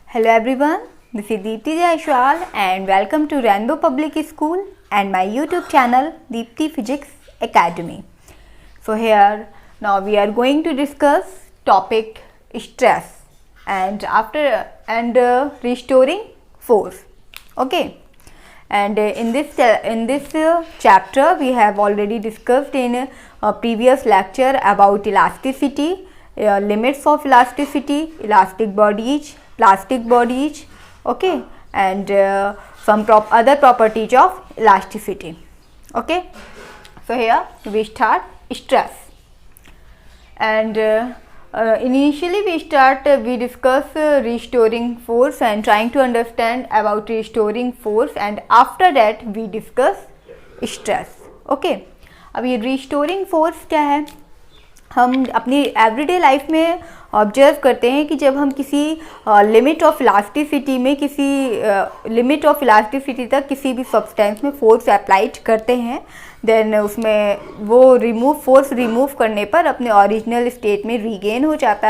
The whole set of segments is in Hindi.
Hello everyone, this is Deepti Jaishwal and welcome to Rainbow Public School and my YouTube channel Deepti Physics Academy. So here now we are going to discuss topic stress and restoring force. Okay, and in this chapter we have already discussed in a previous lecture about elasticity, limits of elasticity, elastic bodies, plastic bodies, okay, and some other properties of elasticity. Okay, so here we start stress, and initially we discuss restoring force and trying to understand about restoring force, and after that we discuss stress. Okay, अब ये restoring force क्या है, हम अपनी एवरीडे लाइफ में ऑब्जर्व करते हैं कि जब हम किसी लिमिट ऑफ इलास्टिसिटी में लिमिट ऑफ इलास्टिसिटी तक किसी भी सब्सटेंस में फोर्स अप्लाइड करते हैं, देन उसमें वो फोर्स रिमूव करने पर अपने ओरिजिनल स्टेट में रीगेन हो जाता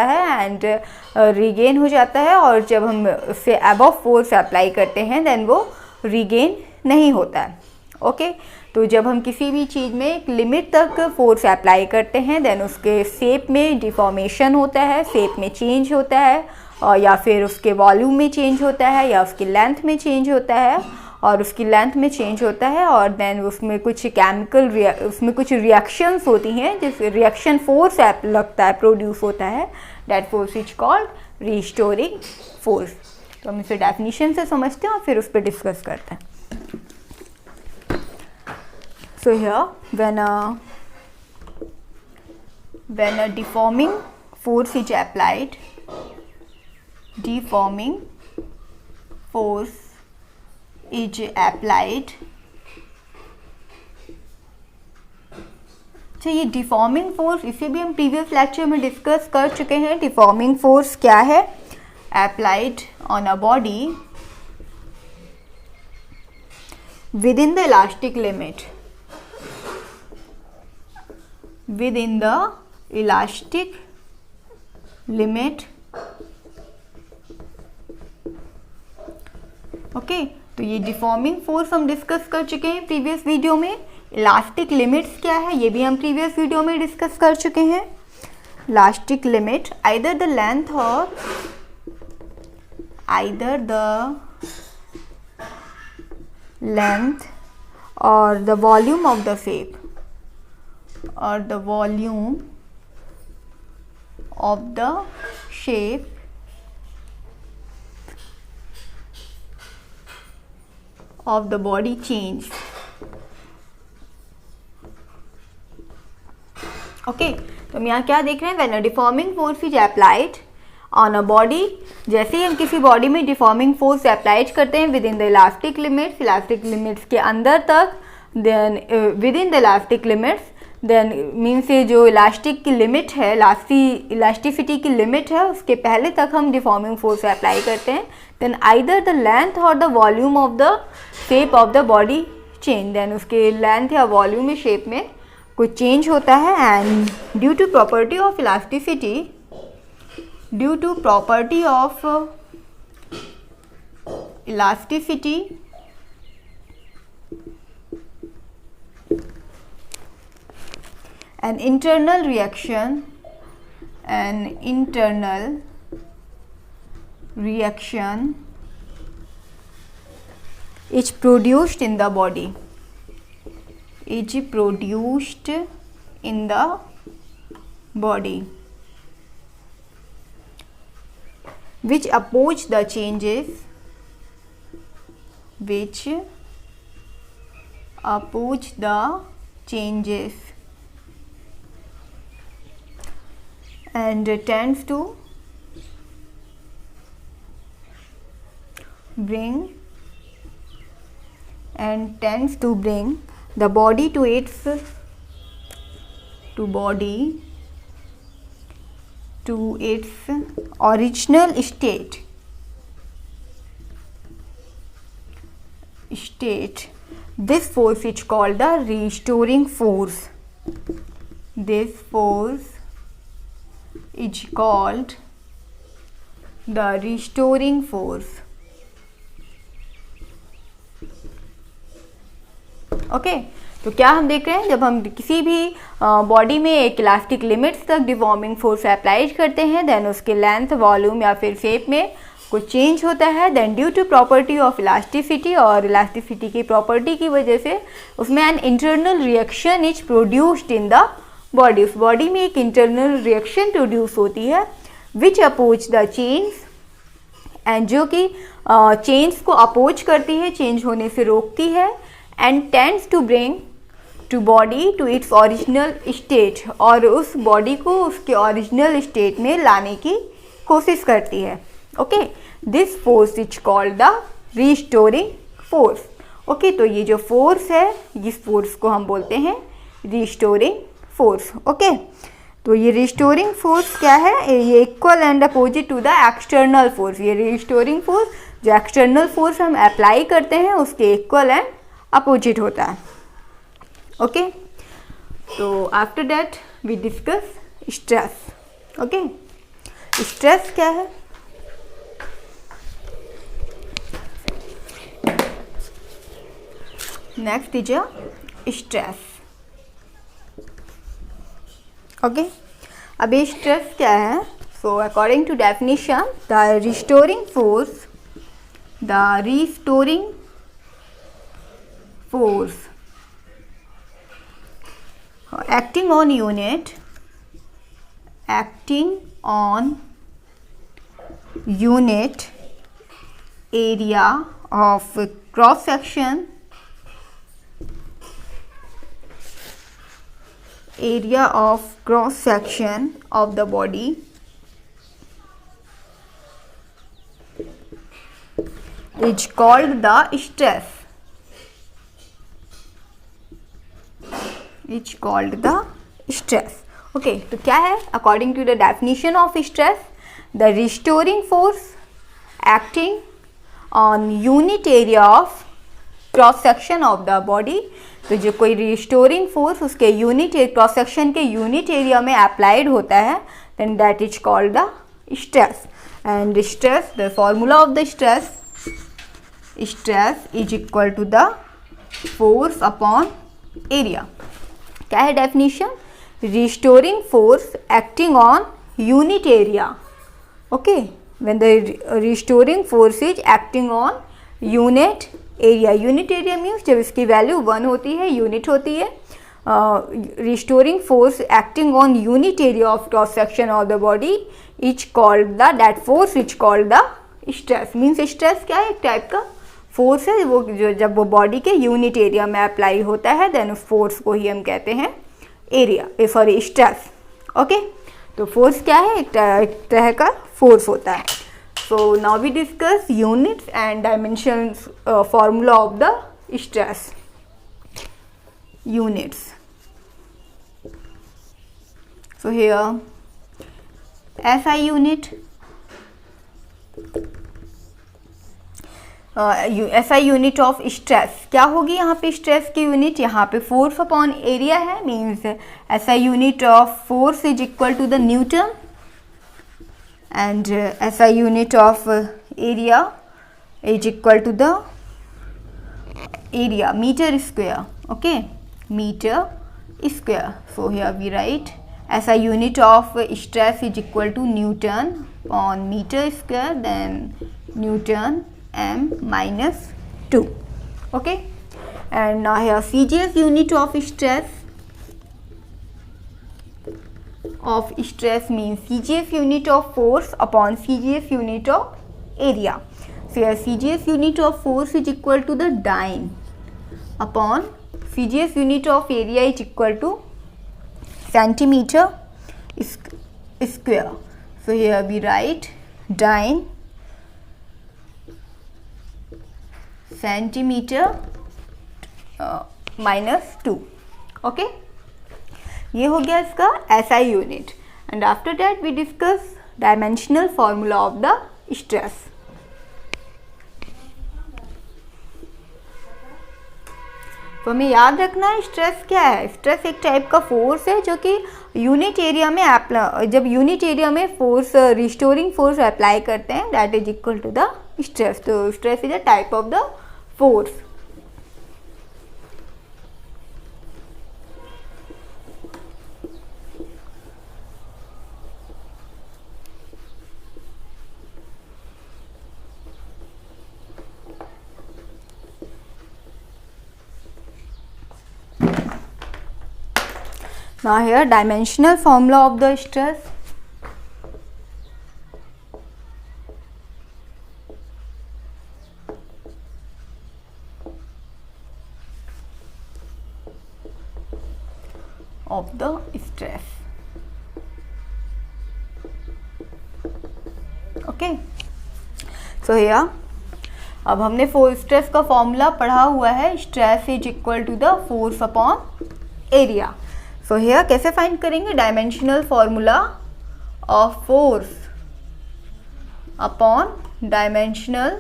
है और जब हम उससे अबव फोर्स अप्लाई करते हैं देन वो रीगेन नहीं होता है. ओके, तो जब हम किसी भी चीज़ में एक लिमिट तक फोर्स अप्लाई करते हैं देन उसके शेप में डिफॉर्मेशन होता है, शेप में चेंज होता है, और या फिर उसके वॉल्यूम में चेंज होता है, या उसकी लेंथ में चेंज होता है और देन उसमें कुछ उसमें कुछ रिएक्शंस होती हैं, जिस रिएक्शन फोर्स लगता है, प्रोड्यूस होता है, that force is called restoring force. तो हम इसे डेफिनेशन से समझते हैं और फिर उस पर डिस्कस करते हैं. So here when a deforming force is applied, तो ये डिफॉर्मिंग फोर्स, इसे भी हम प्रीवियस लेक्चर में डिस्कस कर चुके हैं. डिफॉर्मिंग फोर्स क्या है? Applied on a body with in the elastic limit, within the elastic limit. Okay, तो ये डिफॉर्मिंग फोर्स हम डिस्कस कर चुके हैं प्रीवियस वीडियो में. इलास्टिक लिमिट्स क्या है ये भी हम प्रीवियस वीडियो में डिस्कस कर चुके हैं. Elastic limit either the length और the volume of the shape or the volume of the shape of the body change. Okay, तो हम यहाँ क्या देख रहे हैं? When a deforming force is applied on a body, जैसे ही हम किसी बॉडी में डिफॉर्मिंग फोर्स अप्लाइड करते हैं within the elastic limits के अंदर तक, then within the elastic limits, then means ये जो इलास्टिक की लिमिट है, इलास्टिसिटी की लिमिट है, उसके पहले तक हम डिफॉर्मिंग फोर्स अप्लाई करते हैं. देन आइदर द लेंथ और the volume of the shape of the body change, then उसके लेंथ या वॉल्यूम में, शेप में कुछ चेंज होता है. And due to property of elasticity an internal reaction is produced in the body, which oppose the changes and tends to bring the body to its original state. This force is called the restoring force. This force is called the restoring force. Okay, तो क्या हम देख रहे हैं, जब हम किसी भी बॉडी में एक इलास्टिक लिमिट्स तक डिफॉर्मिंग फोर्स अप्लाई करते हैं, देन उसके लेंथ, वॉल्यूम या फिर शेप में कुछ चेंज होता है, then due to property of elasticity, और इलास्टिसिटी की प्रॉपर्टी की वजह से उसमें an internal reaction is produced in the body. उस बॉडी में एक इंटरनल रिएक्शन प्रोड्यूस होती है which oppose the change, and जो कि चेंज को अपोज करती है, चेंज होने से रोकती है, and tends to bring to body to its original state, और उस बॉडी को उसके ओरिजिनल स्टेट में लाने की कोशिश करती है। Okay, this force is called the restoring force. Okay, तो ये जो फोर्स है, इस फोर्स को हम बोलते हैं रिस्टोरिंग फोर्स। ओके, तो ये रिस्टोरिंग फोर्स क्या है, ये equal and opposite to the external force. ये रिस्टोरिंग फोर्स जो एक्सटर्नल फोर्स हम अप्लाई करते हैं उसके इक्वल एंड अपोजिट होता है। ओके, तो after that we discuss stress. Okay, stress क्या है? Next is a stress. Okay, अब ये स्ट्रेस क्या है? So according to definition, the restoring force, acting on unit area of cross section of the body is called the stress. Okay, तो क्या है? According to the definition of stress, the restoring force acting on unit area of cross section of the body. तो जो कोई रिस्टोरिंग फोर्स उसके यूनिट क्रॉस सेक्शन के यूनिट एरिया में अप्लाइड होता है, then that is called the stress. And stress, the formula of the stress is equal to the force upon area. क्या है definition? Restoring force acting on unit area. Okay, when the restoring force is acting on unit area. Unit area means जब इसकी वैल्यू 1 होती है, यूनिट होती है। Restoring force acting on unit area of cross section of the body is called the, that force is called the stress. Means stress क्या है? एक टाइप का फोर्स है वो, जो जब वो बॉडी के यूनिट एरिया में अप्लाई होता है, देन उस फोर्स को ही हम कहते हैं स्ट्रेस। ओके, तो फोर्स क्या है? एक तरह का फोर्स होता है। So now we discuss units and dimensions, formula of the stress. Units, so here SI unit, SI unit of stress क्या होगी? यहाँ पे स्ट्रेस की यूनिट, यहाँ पे फोर्स अपॉन एरिया है, means SI unit of force is equal to the newton, and SI unit of area is equal to the area meter square. Okay, meter square. So here we write SI unit of stress is equal to Newton on meter square, then Newton m minus 2. Okay, and now here CGS unit of stress means CGS unit of force upon CGS unit of area. So here CGS unit of force is equal to the dyne upon CGS unit of area is equal to centimeter square. So here we write dyne centimeter minus 2. Okay, ये हो गया इसका SI unit. And after that we discuss dimensional formula of the stress. तो हमें याद रखना है स्ट्रेस क्या है। स्ट्रेस एक टाइप का फोर्स है जो कि यूनिट एरिया में जब यूनिट एरिया में फोर्स रिस्टोरिंग फोर्स अप्लाई करते हैं that is equal to the stress. तो stress is a type of the force. Now here dimensional formula of the stress. Of the stress. Okay. So here अब हमने स्ट्रेस का फॉर्मूला पढ़ा हुआ है। Stress is equal to the force upon area. So here कैसे फाइंड करेंगे? Dimensional formula of force upon dimensional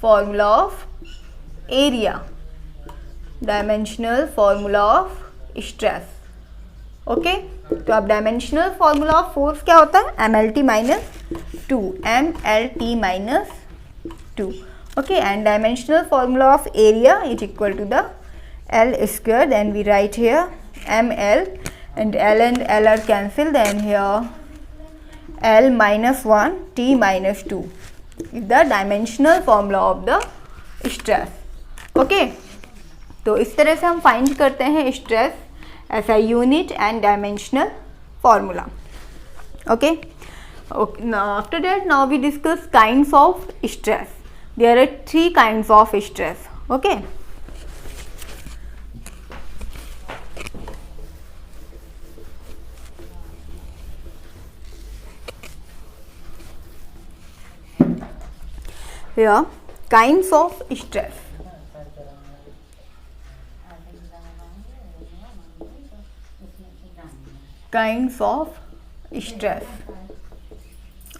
formula of area, dimensional formula of stress. Okay, तो अब डायमेंशनल फॉर्मूला ऑफ फोर्स क्या होता है? MLT minus 2, MLT minus 2। Okay, and dimensional formula of area is equal to the L square, then we write here ML and L are cancelled, then here L minus 1 T minus 2 is the dimensional formula of the stress. Okay, तो इस तरह से हम फाइंड करते हैं stress as a unit and dimensional formula. Okay, now after that, now we discuss kinds of stress. There are 3 kinds of stress. Okay, here kinds of stress. Kinds of stress.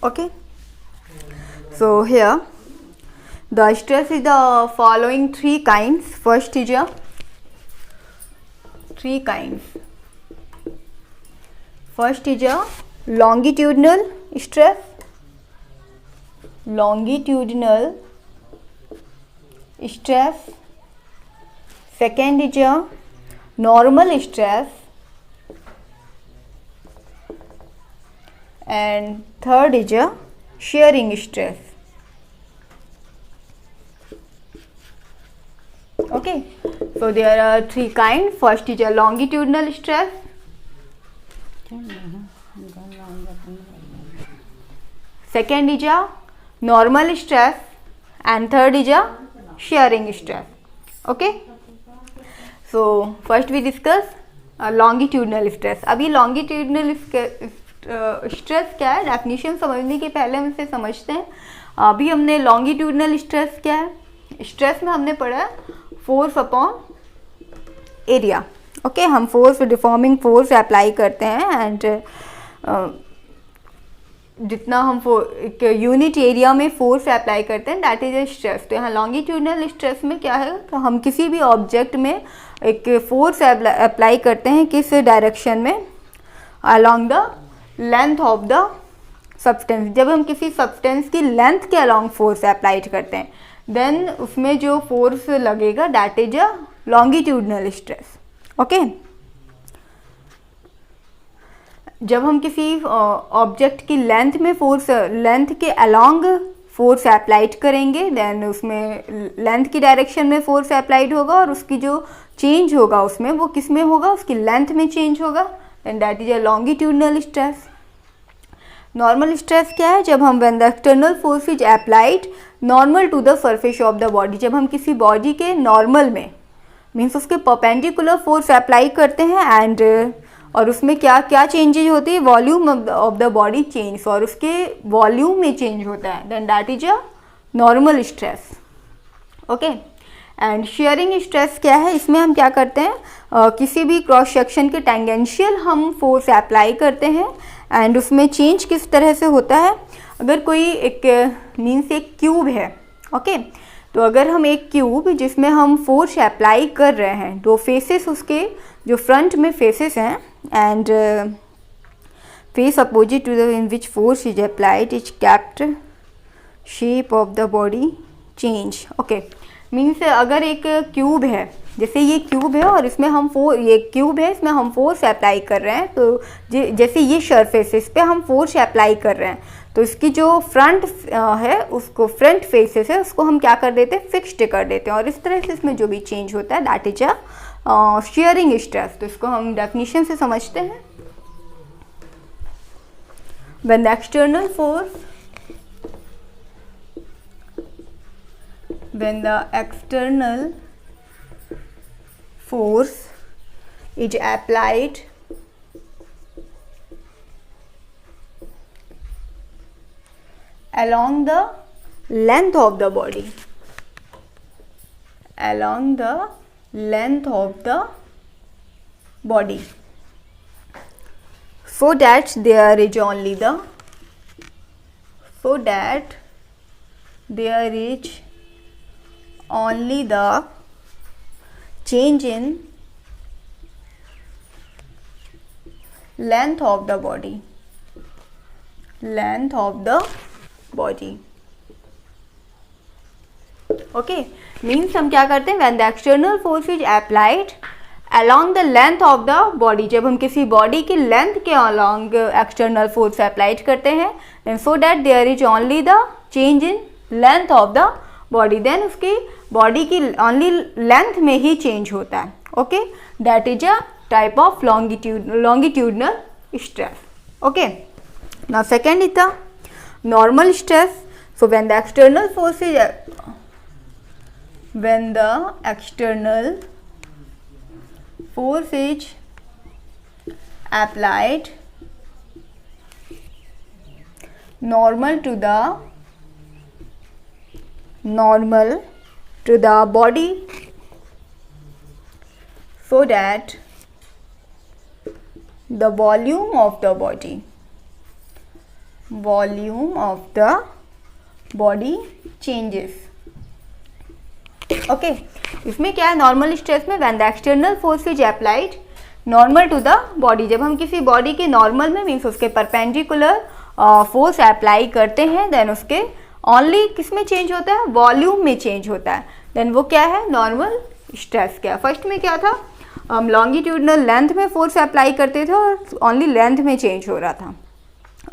Okay, so here the stress is the following 3 kinds. First is a 3 kinds. First is a longitudinal stress. Longitudinal stress. Second is a normal stress. And third is a shearing stress. Okay, so there are 3 kinds. First is a longitudinal stress. Second is a normal stress, and third is a shearing stress. Okay, so first we discuss longitudinal stress. अभी longitudinal स्ट्रेस क्या है, डेफिनेशन समझने के पहले हम इसे समझते हैं. अभी हमने लॉन्गिट्यूडनल स्ट्रेस क्या है, स्ट्रेस में हमने पढ़ा है फोर्स अपॉन एरिया. ओके, हम फोर्स डिफॉर्मिंग फोर्स अप्लाई करते हैं एंड जितना हम एक यूनिट एरिया में फोर्स अप्लाई करते हैं दैट इज ए स्ट्रेस. तो यहाँ लॉन्गिट्यूडनल स्ट्रेस में क्या है कि हम किसी भी ऑब्जेक्ट में एक फोर्स अप्लाई करते हैं किस डायरेक्शन में, along the length of the substance. जब हम किसी सब्सटेंस की लेंथ के अलोंग फोर्स अप्लाई करते हैं देन उसमें जो फोर्स लगेगा that is a longitudinal stress. Okay, जब हम किसी ऑब्जेक्ट की लेंथ में फोर्स, लेंथ के अलोंग फोर्स अप्लाइड करेंगे देन उसमें लेंथ की डायरेक्शन में फोर्स अप्लाइड होगा और उसकी जो चेंज होगा उसमें वो किस में होगा, उसकी लेंथ में चेंज होगा, and that is a longitudinal stress. Normal stress क्या है, जब हम when the external force is applied normal to the surface of the body, जब हम किसी बॉडी के नॉर्मल में मीन्स उसके परपेंडिकुलर फोर्स अप्लाई करते हैं एंड और उसमें क्या क्या चेंजेज होती है, volume of the body change और उसके वॉल्यूम में चेंज होता है, then that is a normal stress. Okay, and shearing stress क्या है, इसमें हम क्या करते हैं किसी भी क्रॉस सेक्शन के टेंजेंशियल हम फोर्स अप्लाई करते हैं एंड उसमें चेंज किस तरह से होता है. अगर कोई एक मीन्स एक क्यूब है, ओके, तो अगर हम एक क्यूब जिसमें हम फोर्स अप्लाई कर रहे हैं, दो फेसेस उसके जो फ्रंट में फेसेस हैं and face opposite to the in which force is applied is kept shape of the body change. Okay, means अगर एक क्यूब है, जैसे ये क्यूब है और इसमें हम ये क्यूब है, इसमें हम फोर्स अप्लाई कर रहे हैं, तो जैसे ये सरफेस इस पे हम फोर्स अप्लाई कर रहे हैं, तो इसकी जो फ्रंट है उसको फ्रंट फेसेस है उसको हम क्या कर देते हैं, फिक्स्ड कर देते हैं, और इस तरह से इसमें जो भी चेंज होता है that is a shearing stress. तो इसको हम डेफिनेशन से समझते हैं। When the external force when the external force is applied along the length of the body, along the length of the body, so that there is only the, so that there is only the change in length of the body, length of the body। Okay, means हम क्या करते हैं, when the external force is applied along the length of the body, जब हम किसी बॉडी की लेंथ के along एक्सटर्नल फोर्स अप्लाइड करते हैं, so that there is only the change in length of the body, then उसकी बॉडी की ओनली लेंथ में ही चेंज होता है। Okay, that is a type of longitudinal stress. Okay, now second is the normal stress. So when the external force is, when the external force is applied normal to the body, so that the volume of the body changes। Okay, इसमें क्या है, नॉर्मल स्ट्रेस में when the external force is applied normal to the body, जब हम किसी बॉडी के नॉर्मल में मीन्स उसके परपेंडिकुलर फोर्स अप्लाई करते हैं, देन उसके ओनली किस में चेंज होता है, वॉल्यूम में चेंज होता है, देन वो क्या है, नॉर्मल स्ट्रेस। क्या फर्स्ट में क्या था, हम लॉन्गिट्यूडनल लेंथ में फोर्स अप्लाई करते थे और ओनली लेंथ में चेंज हो रहा था।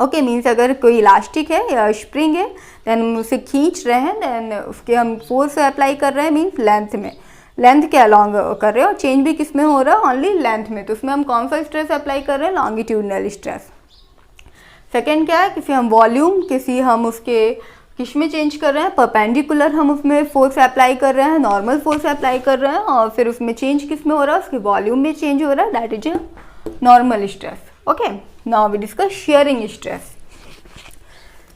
ओके, मीन्स अगर कोई इलास्टिक है या स्प्रिंग है, देन हम उसे खींच रहे हैं, देन उसके हम फोर्स अप्लाई कर रहे हैं मीन्स लेंथ में, लेंथ के अलॉन्ग कर रहे हैं, और चेंज भी किस में हो रहा है, ओनली लेंथ में, तो उसमें हम कौन सा स्ट्रेस अप्लाई कर रहे हैं, लॉन्गिट्यूडनल स्ट्रेस। सेकेंड क्या है, किसी हम वॉल्यूम किसी हम उसके किस में चेंज कर रहे हैं, परपेंडिकुलर हम उसमें फोर्स अप्लाई कर रहे हैं, नॉर्मल फोर्स अप्लाई कर रहे हैं, और फिर उसमें चेंज किस में हो रहा है, उसके वॉल्यूम में चेंज हो रहा है, that is normal stress. Okay, now we discuss shearing stress.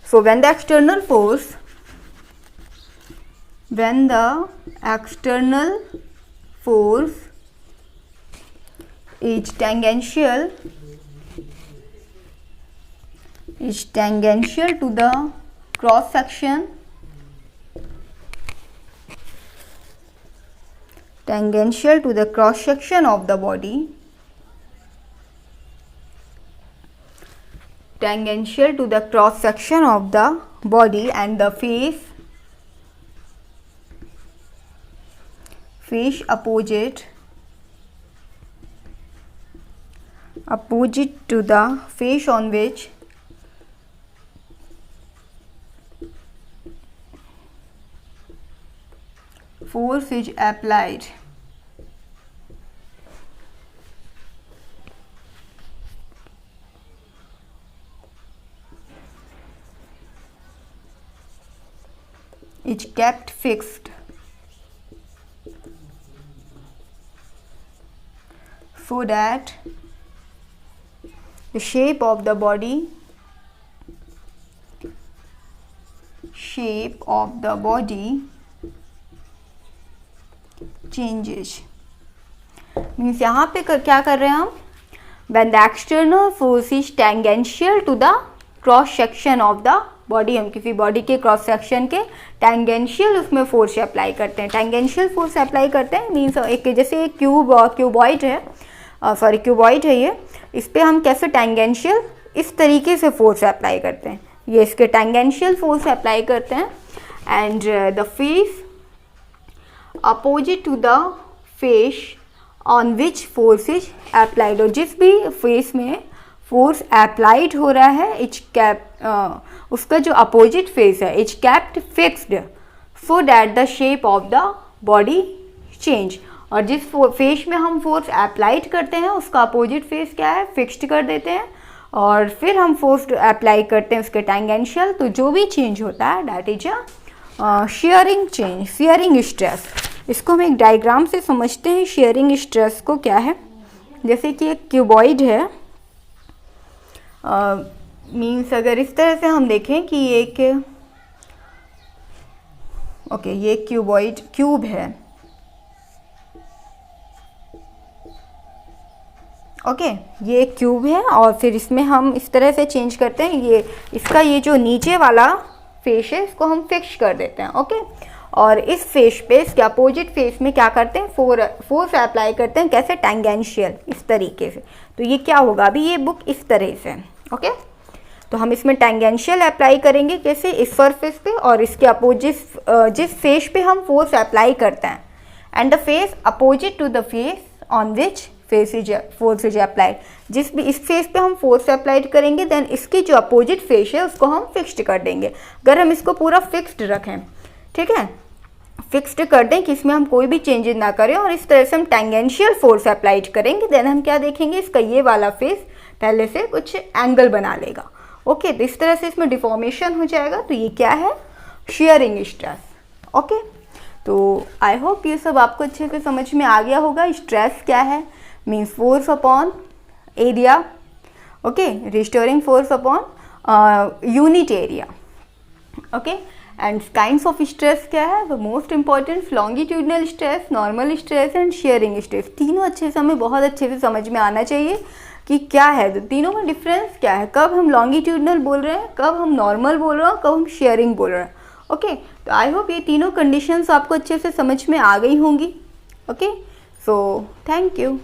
So when the external force, when the external force is tangential to the cross section, tangential to the cross section of the body, tangential to the cross section of the body and the face opposite to the face on which force is applied, is kept fixed, so that the shape of the body changes। Means यहाँ पे क्या कर रहे हैं हम, when the external force is tangential to the cross section of the body, हम किसी बॉडी के क्रॉस सेक्शन के टेंजेंशियल उसमें फोर्स अप्लाई करते हैं। टेंजेंशियल फोर्स अप्लाई करते हैं मीन्स एक जैसे एक क्यूबॉइड है, सॉरी क्यूबॉइड है ये, इस पर हम कैसे टेंजेंशियल इस तरीके से फोर्स अप्लाई करते हैं, ये इसके टेंजेंशियल फोर्स अप्लाई करते हैं। And the face opposite to the face on which force is applied, और जिस भी फेस में फोर्स अप्लाइड हो रहा है इच कैप उसका जो अपोजिट फेस है etch kept fixed so that the shape of the body change, और जिस फेस में हम फोर्स अप्लाइड करते हैं उसका अपोजिट फेस क्या है, फिक्स्ड कर देते हैं, और फिर हम फोर्स अप्लाई करते हैं उसके टेंजेंशियल, तो जो भी चेंज होता है that is a sharing change, sharing stress. इसको हम एक डायग्राम से समझते हैं शेयरिंग स्ट्रेस को क्या है। जैसे कि एक क्यूबॉइड है, मीन्स अगर इस तरह से हम देखें कि एक ये क्यूबॉइड क्यूब है, ये एक क्यूब है, और फिर इसमें हम इस तरह से चेंज करते हैं, ये इसका ये जो नीचे वाला फेस है इसको हम फिक्स कर देते हैं। और इस फेस पे, इसके अपोजिट फेस में क्या करते हैं, फोर्स अप्लाई करते हैं, कैसे, टेंजेंशियल इस तरीके से। तो ये क्या होगा, अभी ये बुक इस तरह से, तो हम इसमें टेंजेंशियल अप्लाई करेंगे कैसे, इस सरफेस पे, और इसके अपोजिट जिस फेस पे हम फोर्स अप्लाई करते हैं, and the face opposite to the face on which force is applied, जिस भी इस फेस पे हम फोर्स अप्लाइड करेंगे देन इसकी जो अपोजिट फेस है उसको हम फिक्स्ड कर देंगे। अगर हम इसको पूरा फिक्स्ड रखें, ठीक है, फिक्स्ड कर दें कि इसमें हम कोई भी चेंजेस ना करें, और इस तरह से हम टेंजेंशियल फोर्स अप्लाइड करेंगे, देन हम क्या देखेंगे, इसका ये वाला फेस पहले से कुछ एंगल बना लेगा। तो इस तरह से इसमें डिफॉर्मेशन हो जाएगा, तो ये क्या है, शेयरिंग स्ट्रेस। तो आई होप ये सब आपको अच्छे से समझ में आ गया होगा। स्ट्रेस क्या है, means force upon area, restoring force upon unit area. And kinds of stress क्या है, the most important longitudinal stress, normal stress and shearing stress. तीनों अच्छे से हमें बहुत अच्छे से समझ में आना चाहिए कि क्या है, तो तीनों में डिफरेंस क्या है, कब हम लॉन्गिट्यूडनल बोल रहे हैं, कब हम नॉर्मल बोल रहे हैं, कब हम शेयरिंग बोल रहे हैं। तो आई होप ये तीनों कंडीशंस आपको अच्छे से समझ में आ गई होंगी। So thank you.